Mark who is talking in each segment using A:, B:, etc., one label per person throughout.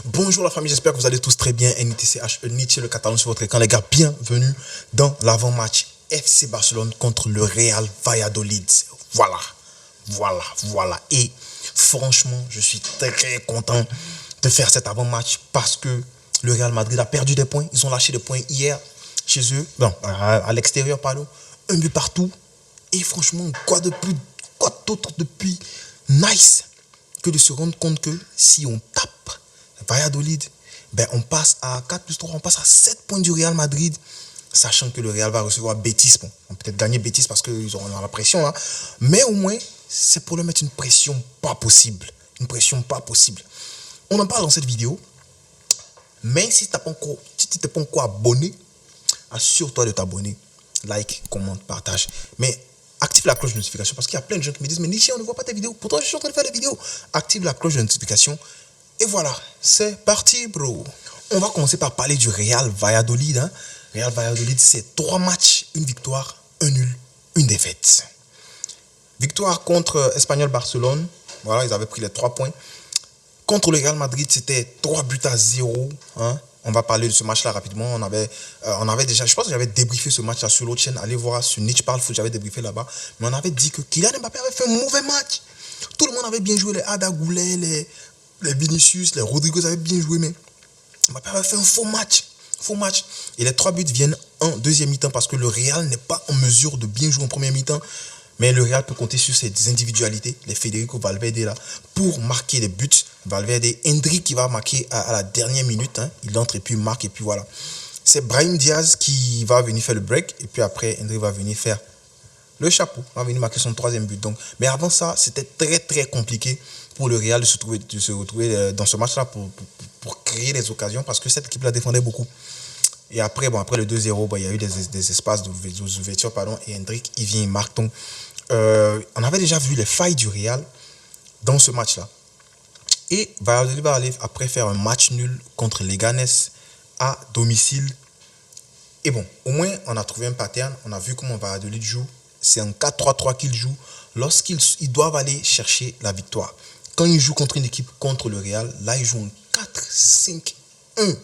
A: Bonjour la famille, j'espère que vous allez tous très bien. NITCH, Nietzsche le Catalan sur votre écran. Les gars, bienvenue dans l'avant-match FC Barcelone contre le Real Valladolid. Voilà. Et franchement, je suis très content de faire cet avant-match parce que le Real Madrid a perdu des points. Ils ont lâché des points hier chez eux, à l'extérieur, pardon. Un but partout. Et franchement, quoi d'autre depuis nice que de se rendre compte que si on tape Valladolid, on passe à 4 plus 3, on passe à 7 points du Real Madrid, sachant que le Real va recevoir Betis. Bon, on va peut-être gagner Betis parce qu'ils auront la pression là, mais au moins, c'est pour leur mettre une pression pas possible. On en parle dans cette vidéo, mais si tu n'es pas encore abonné, assure-toi de t'abonner, like, commente, partage. Mais active la cloche de notification parce qu'il y a plein de gens qui me disent mais Nietzsche, on ne voit pas tes vidéos. Pourtant, je suis en train de faire des vidéos. Active la cloche de notification. Et voilà, c'est parti, bro. On va commencer par parler du Real Valladolid. Real Valladolid, c'est 3 matchs, une victoire, un nul, une défaite. Victoire contre Espanyol Barcelone. Voilà, ils avaient pris les 3 points. Contre le Real Madrid, c'était 3-0. On va parler de ce match-là rapidement. On avait déjà, je pense que j'avais débriefé ce match-là sur l'autre chaîne. Allez voir sur Nietzsche Parle Foot, j'avais débriefé là-bas. Mais on avait dit que Kylian Mbappé avait fait un mauvais match. Tout le monde avait bien joué, les Arda Güler, les Vinicius, les Rodrigo avaient bien joué, mais Mbappé avait fait un faux match. Et les 3 buts viennent en deuxième mi-temps parce que le Real n'est pas en mesure de bien jouer en première mi-temps. Mais le Real peut compter sur ses individualités, les Federico Valverde là, pour marquer des buts. Valverde, Endrick qui va marquer à la dernière minute. Il entre et puis il marque et puis voilà. C'est Brahim Diaz qui va venir faire le break et puis après Endrick va venir faire le chapeau, va venir marquer son 3e but. Donc, mais avant ça, c'était très compliqué pour le Real de se retrouver dans ce match-là pour créer des occasions parce que cette équipe-là défendait beaucoup. Et après, après le 2-0, il y a eu des espaces d'ouverture, et Endrick, il vient, il marque. Donc, on avait déjà vu les failles du Real dans ce match-là. Et Valladolid va aller après faire un match nul contre Leganés à domicile. Et bon, au moins, on a trouvé un pattern. On a vu comment Valladolid joue. C'est un 4-3-3 qu'ils jouent lorsqu'ils doivent aller chercher la victoire. Quand ils jouent contre une équipe, contre le Real, là, ils jouent un 4-5-1.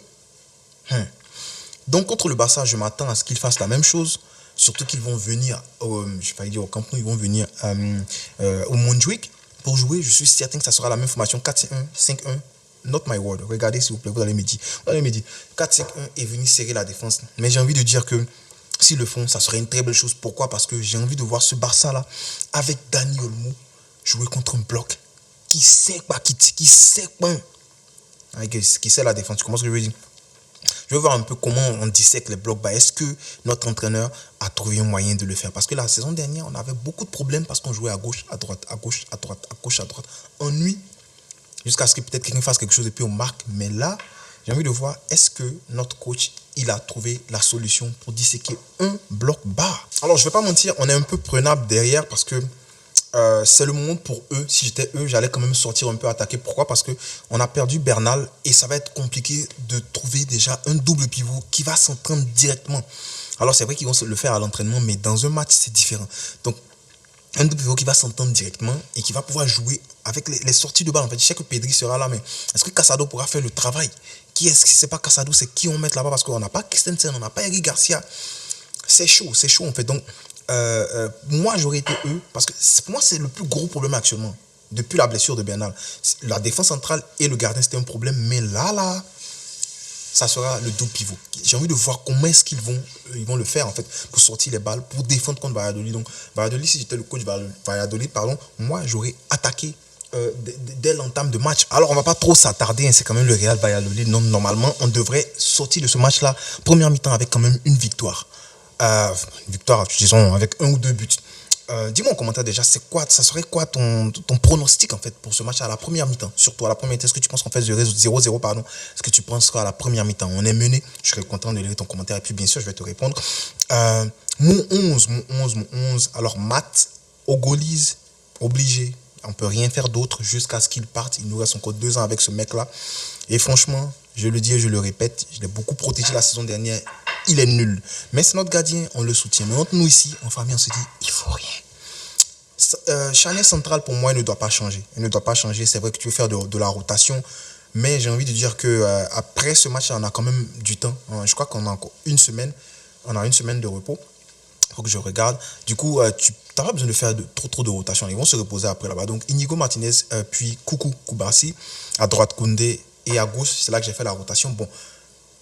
A: Donc, contre le Barça, je m'attends à ce qu'ils fassent la même chose. Surtout qu'ils vont venir, au Camp Nou, ils vont venir au Montjuic pour jouer. Je suis certain que ça sera la même formation, 4-5-1, 5-1. Not my word. Regardez, s'il vous plaît, vous allez me dire. 4-5-1 et venir serrer la défense. Mais j'ai envie de dire que s'ils le font, ça serait une très belle chose. Pourquoi? Parce que j'ai envie de voir ce Barça-là, avec Dani Olmo, jouer contre un bloc qui sait pas, qui sait la défense. Tu comprends ce que je veux dire? Je veux voir un peu comment on dissèque les blocs bas. Est-ce que notre entraîneur a trouvé un moyen de le faire? Parce que la saison dernière, on avait beaucoup de problèmes parce qu'on jouait à gauche, à droite, à gauche, à droite, à gauche, à droite. Ennui, jusqu'à ce que peut-être quelqu'un fasse quelque chose et puis on marque. Mais là, j'ai envie de voir, est-ce que notre coach, il a trouvé la solution pour disséquer un bloc bas? Alors, je ne vais pas mentir, on est un peu prenable derrière parce que c'est le moment pour eux. Si j'étais eux, j'allais quand même sortir un peu attaquer. Pourquoi? Parce qu'on a perdu Bernal et ça va être compliqué de trouver déjà un double pivot qui va s'entendre directement. Alors, c'est vrai qu'ils vont le faire à l'entraînement, mais dans un match, c'est différent. Donc, un double pivot qui va s'entendre directement et qui va pouvoir jouer avec les sorties de balle. En fait, je sais que Pedri sera là, mais est-ce que Casado pourra faire le travail? Qui est-ce que c'est pas Casado? C'est qui on met là-bas? Parce qu'on n'a pas Christensen, on n'a pas Eric Garcia. C'est chaud en fait. Donc, moi, j'aurais été eux, parce que pour moi, c'est le plus gros problème actuellement. Depuis la blessure de Bernal. La défense centrale et le gardien, c'était un problème. Mais là, ça sera le double pivot. J'ai envie de voir comment est-ce qu'ils vont le faire, en fait, pour sortir les balles, pour défendre contre Valladolid. Donc, Valladolid, si j'étais le coach Valladolid, moi, j'aurais attaqué dès l'entame de match. Alors, on ne va pas trop s'attarder, c'est quand même le Real Valladolid. Non, normalement, on devrait sortir de ce match-là, première mi-temps, avec quand même une victoire. Disons, avec 1 ou 2 buts. Dis-moi en commentaire déjà, ça serait quoi ton pronostic en fait pour ce match à la première mi-temps? Surtout à la première mi-temps, est-ce que tu penses qu'on fait 0-0, pardon? Est-ce que tu penses qu'à la première mi-temps, on est mené? Je serais content de lire ton commentaire et puis bien sûr, je vais te répondre. Mon 11. Alors, Matt, Ogoliz, obligé. On ne peut rien faire d'autre jusqu'à ce qu'il parte. Il nous reste encore 2 ans avec ce mec-là. Et franchement, je le dis et je le répète, je l'ai beaucoup protégé la saison dernière. Il est nul. Mais c'est notre gardien, on le soutient. Mais entre nous ici, en famille, on se dit, il ne faut rien. Charnière centrale, pour moi, il ne doit pas changer. C'est vrai que tu veux faire de la rotation. Mais j'ai envie de dire que après ce match, on a quand même du temps. Hein. Je crois qu'on a encore une semaine. On a une semaine de repos. Il faut que je regarde. Du coup, tu n'as pas besoin de faire trop de rotation. Ils vont se reposer après là-bas. Donc, Inigo Martinez, puis Koukou Koubarsi, à droite Koundé et à gauche, c'est là que j'ai fait la rotation. Bon,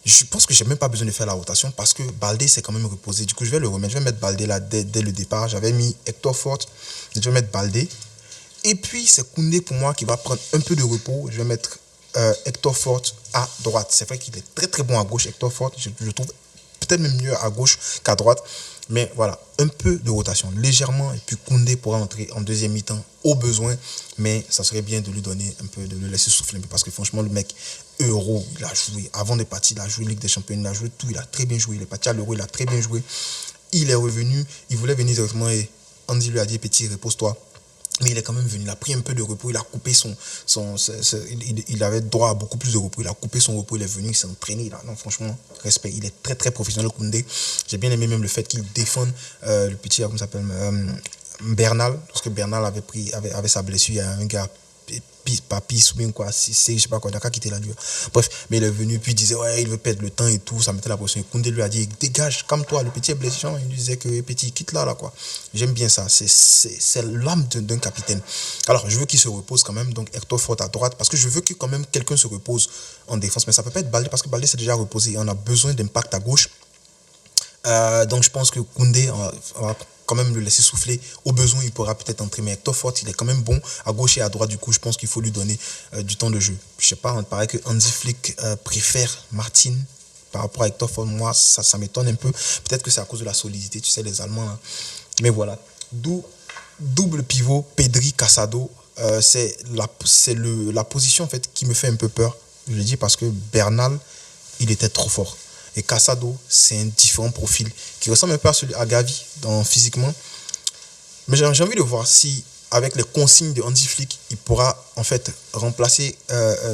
A: je pense que je n'ai même pas besoin de faire la rotation parce que Baldé s'est quand même reposé. Du coup, je vais le remettre. Je vais mettre Baldé là dès le départ. J'avais mis Hector Fort. Je vais mettre Baldé. Et puis, c'est Koundé pour moi qui va prendre un peu de repos. Je vais mettre Hector Fort à droite. C'est vrai qu'il est très très bon à gauche, Hector Fort. Je trouve peut-être même mieux à gauche qu'à droite. Mais voilà, un peu de rotation, légèrement. Et puis Koundé pourra entrer en deuxième mi-temps au besoin. Mais ça serait bien de lui donner un peu, de le laisser souffler un peu. Parce que franchement, le mec, Euro, il a joué. Avant de partir, il a joué Ligue des Champions, il a joué tout. Il a très bien joué. Il est parti à l'Euro, il a très bien joué. Il est revenu. Il voulait venir directement et Andy lui a dit, petit, repose-toi. Mais il est quand même venu, il a pris un peu de repos, il a coupé il avait droit à beaucoup plus de repos, il a coupé son repos, il est venu, il s'est entraîné. Non, franchement, respect, il est très très professionnel, Koundé. J'ai bien aimé même le fait qu'il défende le petit, comment ça s'appelle, Bernal, parce que Bernal avait sa blessure, il y a un gars, Papis ou bien quoi, je sais pas quoi, il a qu'à quitter la dure. Bref, mais il est venu, puis il disait, ouais, il veut perdre le temps et tout, ça mettait la pression. Koundé lui a dit, dégage, calme-toi, le petit est blessé. Il lui disait que, petit, quitte là, quoi. J'aime bien ça, c'est l'âme d'un capitaine. Alors, je veux qu'il se repose quand même, donc Hector Fort à droite, parce que je veux que quand même quelqu'un se repose en défense, mais ça peut pas être Baldé, parce que Baldé s'est déjà reposé, et on a besoin d'impact à gauche. Donc je pense que Koundé, on va quand même le laisser souffler. Au besoin, il pourra peut-être entrer. Mais Hector Fort, il est quand même bon à gauche et à droite. Du coup, je pense qu'il faut lui donner du temps de jeu. Je sais pas, il paraît que Hansi Flick préfère Martin par rapport à Hector Fort. Moi, ça m'étonne un peu. Peut-être que c'est à cause de la solidité, tu sais, les Allemands. Hein. Mais voilà. Double pivot, Pedri, Casado. C'est la position en fait qui me fait un peu peur. Je le dis parce que Bernal, il était trop fort. Et Casado, c'est un différent profil qui ressemble un peu à Gavi physiquement. Mais j'ai envie de voir si, avec les consignes de Hansi Flick, il pourra en fait remplacer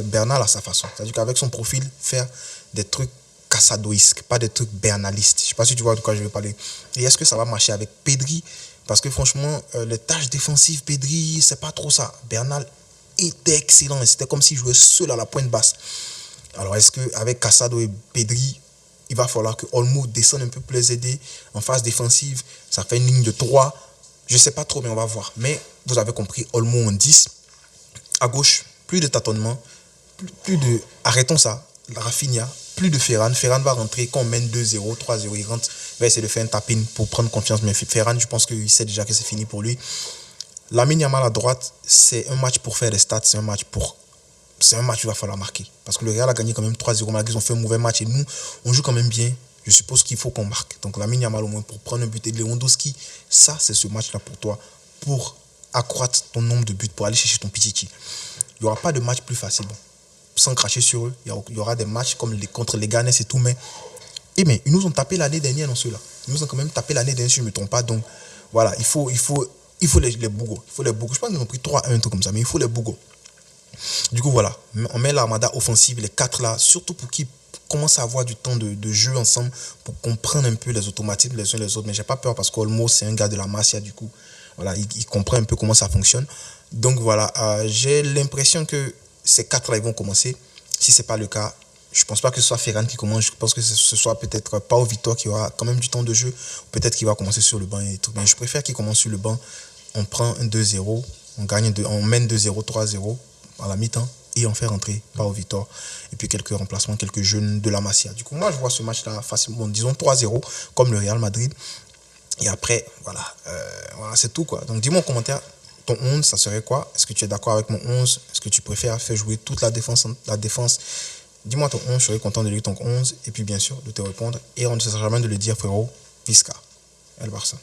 A: Bernal à sa façon. C'est-à-dire qu'avec son profil, faire des trucs casadoïsques, pas des trucs bernalistes. Je ne sais pas si tu vois de quoi je veux parler. Et est-ce que ça va marcher avec Pedri? Parce que franchement, les tâches défensives, Pedri, c'est pas trop ça. Bernal était excellent. C'était comme s'il jouait seul à la pointe basse. Alors, est-ce qu'avec Casado et Pedri, il va falloir que Olmo descende un peu pour les aider en phase défensive? Ça fait une ligne de 3. Je ne sais pas trop, mais on va voir. Mais vous avez compris, Olmo en 10. À gauche, plus de tâtonnement. Plus de... Arrêtons ça. Rafinha, plus de Ferran. Ferran va rentrer quand on mène 2-0, 3-0. Il rentre, il va essayer de faire un tap-in pour prendre confiance. Mais Ferran, je pense qu'il sait déjà que c'est fini pour lui. Lamine Yamal à droite, c'est un match pour faire des stats. C'est un match où il va falloir marquer. Parce que le Real a gagné quand même 3-0, malgré qu'ils ont fait un mauvais match. Et nous, on joue quand même bien. Je suppose qu'il faut qu'on marque. Donc Lamine Yamal au moins pour prendre un but. Et Lewandowski, ça, c'est ce match-là pour toi. Pour accroître ton nombre de buts, pour aller chercher ton petit. Il n'y aura pas de match plus facile. Bon, sans cracher sur eux. Il y aura des matchs comme contre les Ghanais et tout. Mais ils nous ont tapé l'année dernière dans ceux-là. Ils nous ont quand même tapé l'année dernière, si je ne me trompe pas. Donc voilà, il faut les bougos. Je pense qu'ils ont pris 3-1, un truc comme ça. Mais il faut les bougos. Du coup, voilà, on met l'armada offensive, les 4 là, surtout pour qu'ils commencent à avoir du temps de jeu ensemble, pour comprendre un peu les automatismes les uns les autres. Mais j'ai pas peur parce qu'Olmo, c'est un gars de la Masia, du coup, voilà, il comprend un peu comment ça fonctionne. Donc voilà, j'ai l'impression que ces 4 là, ils vont commencer. Si c'est pas le cas, je pense pas que ce soit Ferran qui commence. Je pense que ce soit peut-être Pau Vitor qui aura quand même du temps de jeu. Peut-être qu'il va commencer sur le banc et tout. Mais je préfère qu'il commence sur le banc. On prend un 2-0, on mène 2-0, 3-0. À la mi-temps et on fait rentrer Pau Vitor et puis quelques remplacements, quelques jeunes de la Masia. Du coup, moi, je vois ce match-là facilement, disons 3-0, comme le Real Madrid. Et après, voilà, c'est tout, quoi. Donc, dis-moi en commentaire, ton 11, ça serait quoi? Est-ce que tu es d'accord avec mon 11? Est-ce que tu préfères faire jouer toute la défense? Dis-moi ton 11, je serais content de lire ton 11 et puis, bien sûr, de te répondre. Et on ne se sert jamais de le dire, frérot, Visca, El Barça.